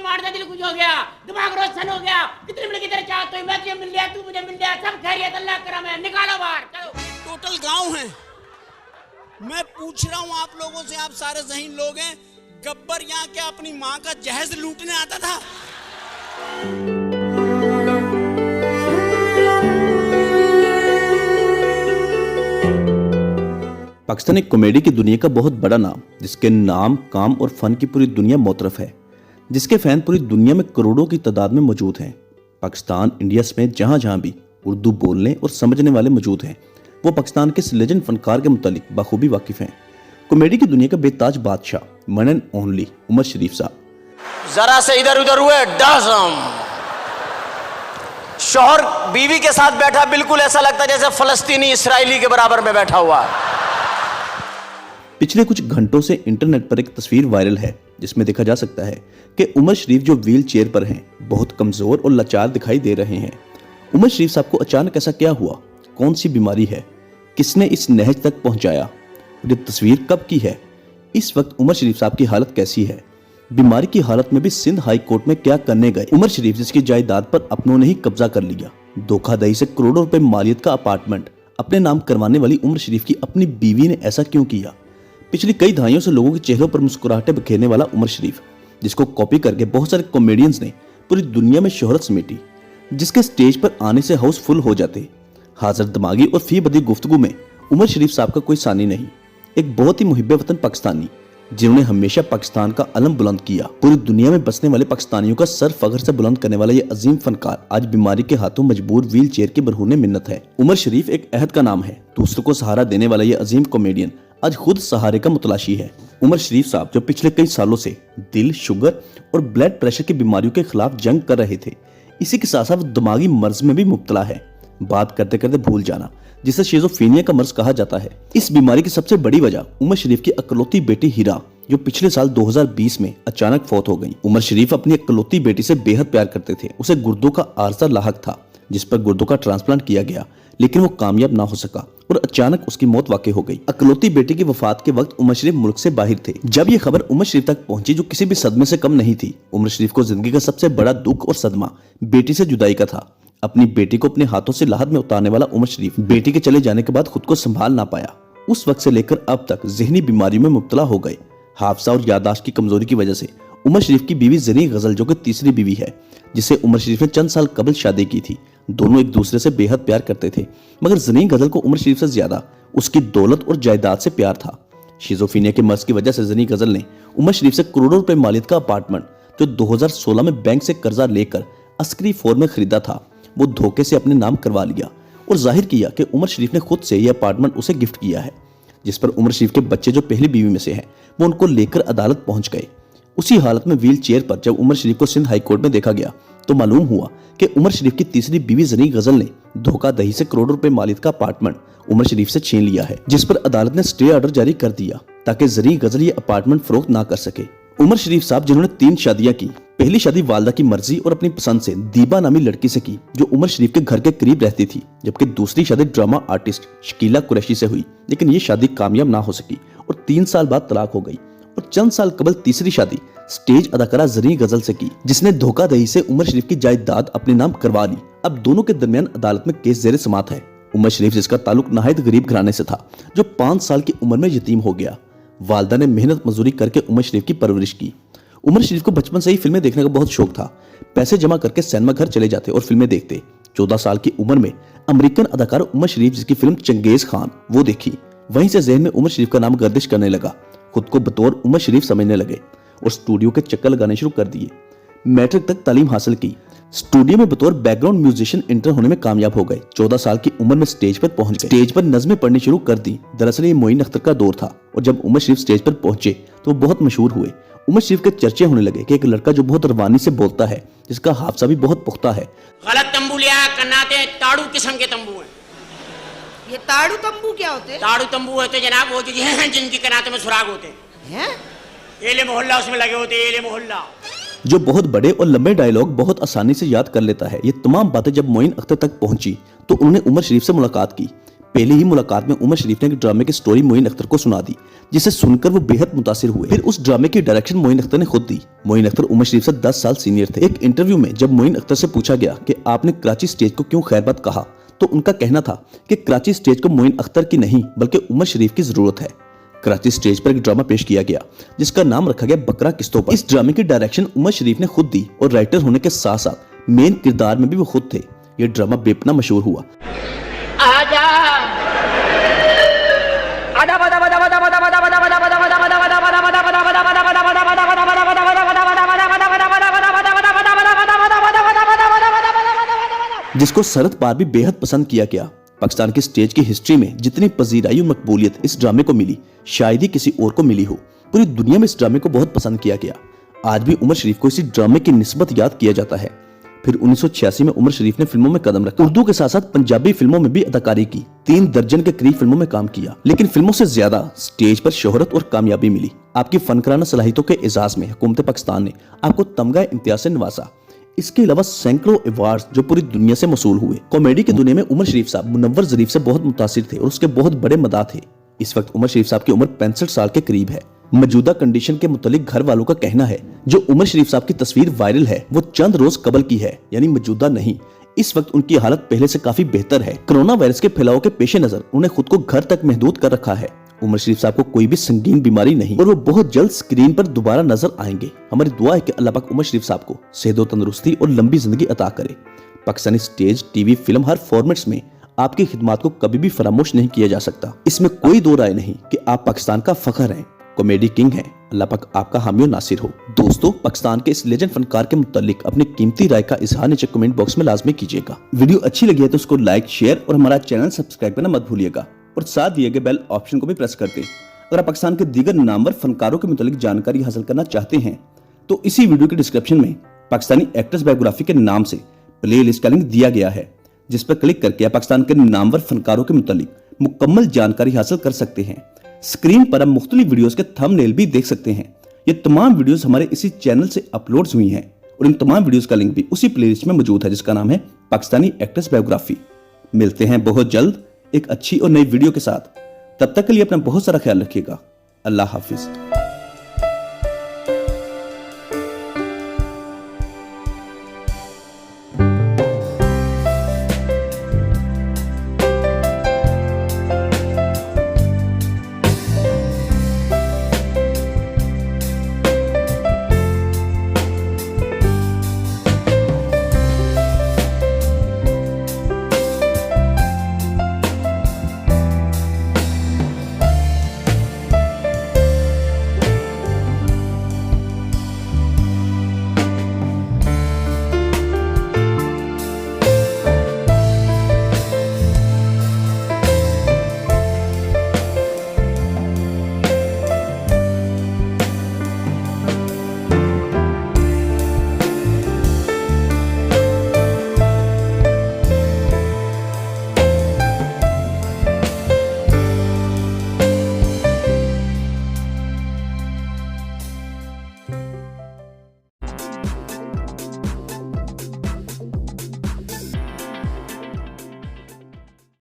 मारते दिल खुश हो गया, दिमाग रोशन हो गया, कितने मिल की तेरे चाहते हो, मैं तुझे मिल लिया, तू मुझे मिल लिया, सब खैरियत, अल्लाह करम है, निकालो बाहर चलो। टोटल गांव है। मैं पूछ रहा हूं आप लोगों से, आप सारे ज़हीन लोग हैं, गब्बर यहाँ क्या अपनी माँ का जहेज लूटने आता था? पाकिस्तान एक कॉमेडी की दुनिया का बहुत बड़ा नाम, जिसके नाम, काम और फन की पूरी दुनिया मोतरफ है, जिसके फैन पूरी दुनिया में करोड़ों की तादाद में मौजूद हैं। पाकिस्तान, इंडिया समेत जहां जहां भी उर्दू बोलने और समझने वाले मौजूद हैं, वो पाकिस्तान के इस लेजेंड फनकार के मुतालिक बखूबी वाकिफ हैं। कॉमेडी की दुनिया का बेताज बादशाह, वन एंड ओनली उमर शरीफ साहब। जरा से इधर उधर हुए डज़म। शौहर बीवी के साथ बैठा, बिल्कुल ऐसा लगता है जैसे फलस्तीनी इसराइली के बराबर में बैठा हुआ है। पिछले कुछ घंटों से इंटरनेट पर एक तस्वीर वायरल है, जिसमें देखा जा सकता है कि उमर शरीफ जो व्हील चेयर पर हैं, बहुत कमजोर और लाचार दिखाई दे रहे हैं। उमर शरीफ साहब को अचानक ऐसा क्या हुआ? कौन सी बीमारी है? किसने इस नहज तक पहुंचाया? और ये तस्वीर कब की है? इस वक्त उमर शरीफ साहब की हालत कैसी है? बीमारी की हालत में भी सिंध हाई कोर्ट में क्या करने गए उमर शरीफ, जिसकी जायदाद पर अपनों ने ही कब्जा कर लिया? धोखाधड़ी से करोड़ों रुपए मालियत का अपार्टमेंट अपने नाम करवाने वाली उमर शरीफ की अपनी बीवी ने ऐसा क्यों किया? पिछली कई दहाइयों से लोगों के चेहरों पर मुस्कुराहटें बिखेरने वाला उमर शरीफ, जिसको कॉपी करके बहुत सारे कॉमेडियंस ने पूरी दुनिया में शोहरत समेटी, जिसके स्टेज पर आने से हाउस फुल हो जाते। हाजिर दिमागी और फी बदी गुफ्तगू में उमर शरीफ साहब का कोई सानी नहीं। एक बहुत ही मुहिब्बे वतन पाकिस्तानी, जिन्होंने हमेशा पाकिस्तान का अलम बुलंद किया। पूरी दुनिया में बसने वाले पाकिस्तानियों का सर फख्र से बुलंद करने वाला ये अजीम फनकार आज बीमारी के हाथों मजबूर व्हील चेयर के बरहूने मिन्नत है। उमर शरीफ एक अहद का नाम है। दूसरों को सहारा देने वाला ये अजीम कॉमेडियन आज खुद सहारे का मुतलाशी है। उमर शरीफ साहब जो पिछले कई सालों से दिल, शुगर और ब्लड प्रेशर की बीमारियों के खिलाफ जंग कर रहे थे, इसी के साथ साथ दिमागी मर्ज में भी मुब्तला है। बात करते करते भूल जाना, जिसे शिज़ोफ्रेनिया का मर्ज कहा जाता है। इस बीमारी की सबसे बड़ी वजह उमर शरीफ की इकलौती बेटी हीरा, जो पिछले साल 2020 में अचानक फौत हो गई। उमर शरीफ अपनी इकलौती बेटी से बेहद प्यार करते थे। उसे गुर्दों का आर्जा लाहक था, जिस पर गुर्दों का ट्रांसप्लांट किया गया, लेकिन वो कामयाब ना हो सका और अचानक उसकी मौत वाक़ई हो गई। इकलौती बेटी की वफात के वक्त उमर शरीफ मुल्क से बाहर थे। जब ये खबर उमर शरीफ तक पहुंची, जो किसी भी सदमे से कम नहीं थी, उमर शरीफ को जिंदगी का सबसे बड़ा दुख और सदमा बेटी से जुदाई का था। अपनी बेटी को अपने हाथों से लाहद में उतारने वाला उमर शरीफ बेटी के चले जाने के बाद खुद को संभाल ना पाया। उस वक्त से लेकर अब तक ज़हनी बीमारी में मुब्तला हो गए। हादसा और याददाश्त की कमजोरी की वजह से उमर शरीफ की बीवी ज़नी गजल, जो कि तीसरी बीवी है, जिसे उमर शरीफ ने चंद साल कबल शादी की थी, दोनों एक दूसरे से बेहद प्यार करते थे, मगर ज़नी गजल को उमर शरीफ से ज्यादा उसकी दौलत और जायदाद से प्यार था। शिज़ोफ्रेनिया के मर्ज की वजह से ज़नी गजल ने उमर शरीफ से करोड़ों रुपए मालियत का अपार्टमेंट, जो 2016 में बैंक से कर्जा लेकर अस्करी फॉर्म में खरीदा था, वो धोखे से अपने नाम करवा लिया और जाहिर किया कि उमर शरीफ ने खुद से यह अपार्टमेंट उसे गिफ्ट किया है। जिस पर उमर शरीफ के बच्चे, जो पहली बीवी में से हैं, वो उनको लेकर अदालत पहुंच गए। उसी हालत में व्हील चेयर पर जब उमर शरीफ को सिंध हाई कोर्ट में देखा गया, तो मालूम हुआ कि उमर शरीफ की तीसरी बीवी ज़नी गजल ने धोखाधड़ी से करोड़ों रुपए मालियत का अपार्टमेंट उमर शरीफ से छीन लिया है, जिस पर अदालत ने स्टे ऑर्डर जारी कर दिया ताकि ज़नी गजल ये अपार्टमेंट फरोख्त ना कर सके। उमर शरीफ साहब, जिन्होंने 3 शादियां की, पहली शादी वालदा की मर्जी और अपनी पसंद से दीबा नामी लड़की से की, जो उमर शरीफ के घर के करीब रहती थी, जबकि दूसरी शादी ड्रामा आर्टिस्ट शकीला कुरैशी से हुई, लेकिन ये शादी कामयाब ना हो सकी और 3 साल बाद तलाक हो गई। और चंद साल कबल तीसरी शादी स्टेज अदाकारा ज़नी गजल से की, जिसने धोखाधड़ी से उमर शरीफ की जायदाद अपने नाम करवा ली। अब दोनों के दरमियान अदालत में केस ज़ेरे समात है। उमर शरीफ, जिसका ताल्लुक नहायत गरीब घराने से था, जो 5 साल की उम्र में यतीम हो गया। वालदा ने मेहनत मजदूरी करके उमर शरीफ की परवरिश की। उमर शरीफ को बचपन से ही फिल्में देखने का बहुत शौक था। पैसे जमा करके सिनेमा घर चले जाते और फिल्में देखते। 14 साल की उम्र में अमेरिकन अदाकार उमर शरीफ, जिसकी फिल्म चंगेज खान, वो देखी। वहीं से ज़हन में उमर शरीफ का नाम गर्दिश करने लगा। खुद को बतौर उमर शरीफ समझने लगे और स्टूडियो के चक्कर लगाने शुरू कर दिए। मैट्रिक तक तालीम हासिल की। स्टूडियो में बतौर बैकग्राउंड म्यूजिशियन इंटर होने में कामयाब हो गए। 14 साल की उम्र में स्टेज पर पहुंच गए। स्टेज पर नज़में पढ़नी शुरू कर दी। दरअसल ये मोइन अख्तर का दौर था और जब उमर शरीफ स्टेज पर पहुंचे तो वो बहुत मशहूर हुए। उमर शरीफ के चर्चे होने लगे कि एक लड़का जो बहुत रवानी से बोलता है, जिसका हाफसा भी बहुत पुख्ता है। गलत तंबू लिया, कन्नाते ताड़ू किस्म के तंबू हैं। ये ताड़ू तंबू क्या होते हैं? ताड़ू तंबू होते जनाब वो जिनकी कनाते में सुराग होते हैं। एले मोहल्ला उसमें लगे होते, एले मोहल्ला। जो बहुत बड़े और लंबे डायलॉग बहुत आसानी से याद कर लेता है। ये तमाम बातें जब मोइन अख्तर तक पहुंची तो उन्होंने उमर शरीफ से मुलाकात की। पहले ही मुलाकात में उमर शरीफ ने एक ड्रामे की स्टोरी मोइन अख्तर को सुना दी, जिसे सुनकर वो बेहद मुतासिर हुए। फिर उस ड्रामे की डायरेक्शन मोइन अख्तर ने खुद दी। मोइन अख्तर उमर शरीफ से 10 साल सीनियर थे। एक इंटरव्यू में जब मोइन अख्तर से पूछा गया कि आपने कराची स्टेज को क्यों खैरबाद कहा, तो उनका कहना था कि कराची स्टेज को मोइन अख्तर की नहीं बल्कि उमर शरीफ की जरूरत है। कराची स्टेज पर एक ड्रामा पेश किया गया जिसका नाम रखा गया बकरा किस्तों पर। इस ड्रामे की डायरेक्शन उमर शरीफ ने खुद दी और राइटर होने के साथ साथ मेन किरदार में भी वो खुद थे। ये ड्रामा बेपना मशहूर हुआ। जिसको शरद पार भी बेहद पसंद किया गया। पाकिस्तान की स्टेज की हिस्ट्री में जितनी पजीराई और मकबूलियत इस ड्रामे को मिली, शायद ही किसी और को मिली हो। पूरी दुनिया में इस ड्रामे को बहुत पसंद किया गया। आज भी उमर शरीफ को इसी ड्रामे की निस्बत याद किया जाता है। फिर 1986 में उमर शरीफ ने फिल्मों में कदम रखा। उर्दू के साथ साथ पंजाबी फिल्मों में भी अदाकारी की। 3 दर्जन के करीब फिल्मों में काम किया, लेकिन फिल्मों से ज्यादा स्टेज पर शोहरत और कामयाबी मिली। आपकी फनकाराना सलाहियतों के एजाज में हुकूमत पाकिस्तान ने आपको तमगा इम्तियाज से नवाजा। इसके अलावा सैकड़ों अवार्ड्स जो पूरी दुनिया से मसूल हुए। कॉमेडी की दुनिया में उमर शरीफ साहब मुनव्वर ज़रीफ से बहुत मुतासिर थे और उसके बहुत बड़े मदाह थे। इस वक्त उमर शरीफ साहब की उम्र 65 साल के करीब है। मौजूदा कंडीशन के मुतालिक घर वालों का कहना है जो उमर शरीफ साहब की तस्वीर वायरल है वो चंद रोज कबल की है, यानी मौजूदा नहीं। इस वक्त उनकी हालत पहले से काफी बेहतर है। कोरोना वायरस के फैलाव के पेश नजर उन्हें खुद को घर तक महदूद कर रखा है। उमर शरीफ साहब को कोई भी संगीन बीमारी नहीं और वो बहुत जल्द स्क्रीन पर दोबारा नजर आएंगे। हमारी दुआ है कि अल्लाह पाक उमर शरीफ साहब को सेहत और तंदुरुस्ती और लंबी जिंदगी अता करे। पाकिस्तानी स्टेज, टीवी, फिल्म हर फॉर्मेट्स में आपकी खिदमत को कभी भी फरामोश नहीं किया जा सकता। इसमें कोई दो राय नहीं कि आप पाकिस्तान का फख्र हैं, कॉमेडी किंग हैं। अल्लाह पाक आपका हामी और नासिर हो। दोस्तों, पाकिस्तान के इस लेजेंड फनकार के मुतालिक अपनी कीमती राय का इजहार नीचे कमेंट बॉक्स में लाजमी कीजिएगा। वीडियो अच्छी लगी है तो उसको लाइक, शेयर और हमारा चैनल सब्सक्राइब करना मत भूलिएगा और साथ दिए गए बेल ऑप्शन को भी प्रेस कर दें। अगर आप पाकिस्तान के दीगर नामवर फनकारों के मुतालिक जानकारी हासिल करना चाहते हैं तो इसी वीडियो के डिस्क्रिप्शन में पाकिस्तानी एक्टर्स बायोग्राफी के नाम से प्ले लिस्ट का लिंक दिया गया है, जिस पर क्लिक करके आप पाकिस्तान के नामवर फनकारों के मुतालिक मुकम्मल जानकारी हासिल कर सकते हैं। स्क्रीन पर आप मुख्तलिफ वीडियोस के थंबनेल भी देख सकते हैं। ये तमाम वीडियोस हमारे इसी चैनल से अपलोड्स हुई हैं और इन तमाम वीडियोस का लिंक भी उसी प्लेलिस्ट में मौजूद है जिसका नाम है पाकिस्तानी एक्टर्स बायोग्राफी। मिलते हैं बहुत जल्द एक अच्छी और नई वीडियो के साथ। तब तक के लिए अपना बहुत सारा ख्याल रखिएगा। अल्लाह हाफिज।